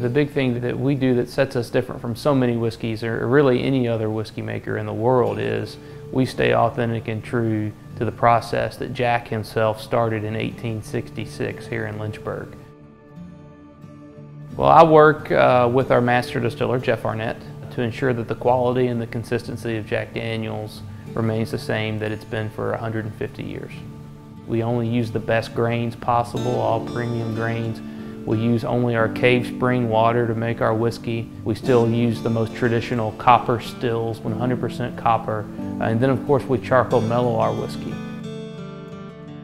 The big thing that we do that sets us different from so many whiskeys, or really any other whiskey maker in the world, is we stay authentic and true to the process that Jack himself started in 1866 here in Lynchburg. Well, I work with our master distiller, Jeff Arnett, to ensure that the quality and the consistency of Jack Daniel's remains the same that it's been for 150 years. We only use the best grains possible, all premium grains. We use only our cave spring water to make our whiskey. We still use the most traditional copper stills, 100% copper. And then of course we charcoal mellow our whiskey.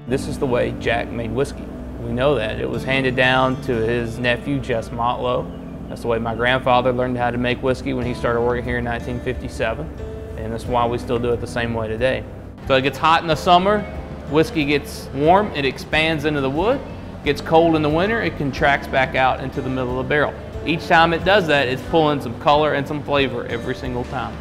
This is the way Jack made whiskey. We know that. It was handed down to his nephew, Jess Motlow. That's the way my grandfather learned how to make whiskey when he started working here in 1957. And that's why we still do it the same way today. So it gets hot in the summer, whiskey gets warm, it expands into the wood. Gets cold in the winter, it contracts back out into the middle of the barrel. Each time it does that, it's pulling some color and some flavor every single time.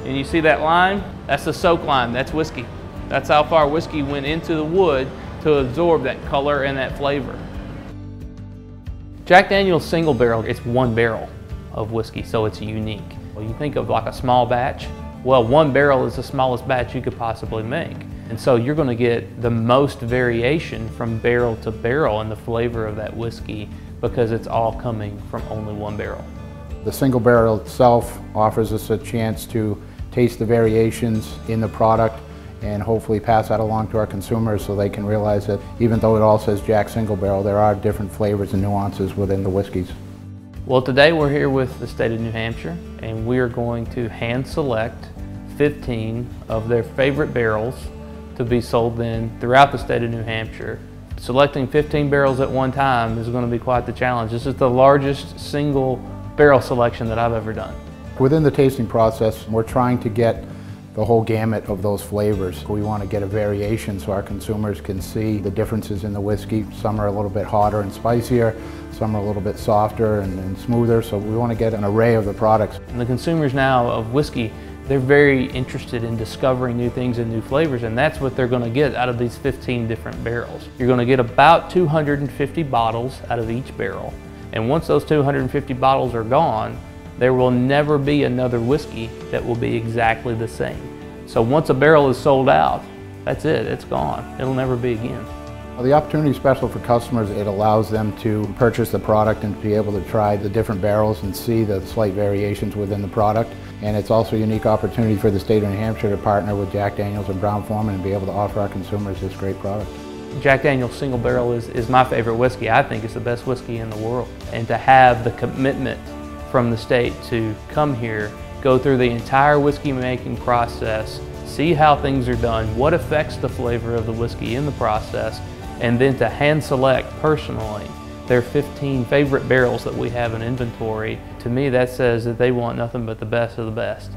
And you see that line? That's the soak line, that's whiskey. That's how far whiskey went into the wood to absorb that color and that flavor. Jack Daniel's single barrel, it's one barrel of whiskey, so it's unique. Well, you think of like a small batch, well, one barrel is the smallest batch you could possibly make. And so you're going to get the most variation from barrel to barrel in the flavor of that whiskey because it's all coming from only one barrel. The single barrel itself offers us a chance to taste the variations in the product and hopefully pass that along to our consumers so they can realize that even though it all says Jack Single Barrel, there are different flavors and nuances within the whiskeys. Well, today we're here with the state of New Hampshire, and we are going to hand select 15 of their favorite barrels to be sold then throughout the state of New Hampshire. Selecting 15 barrels at one time is going to be quite the challenge. This is the largest single barrel selection that I've ever done. Within the tasting process, we're trying to get the whole gamut of those flavors. We want to get a variation so our consumers can see the differences in the whiskey. Some are a little bit hotter and spicier, some are a little bit softer and smoother, so we want to get an array of the products. And the consumers now of whiskey, they're very interested in discovering new things and new flavors, and that's what they're going to get out of these 15 different barrels. You're going to get about 250 bottles out of each barrel, and once those 250 bottles are gone, there will never be another whiskey that will be exactly the same. So once a barrel is sold out, that's it, it's gone. It'll never be again. Well, the opportunity is special for customers. It allows them to purchase the product and be able to try the different barrels and see the slight variations within the product. And it's also a unique opportunity for the state of New Hampshire to partner with Jack Daniel's and Brown-Forman and be able to offer our consumers this great product. Jack Daniel's Single Barrel is my favorite whiskey. I think it's the best whiskey in the world. And to have the commitment from the state to come here, go through the entire whiskey making process, see how things are done, what affects the flavor of the whiskey in the process, and then to hand select personally their 15 favorite barrels that we have in inventory, to me that says that they want nothing but the best of the best.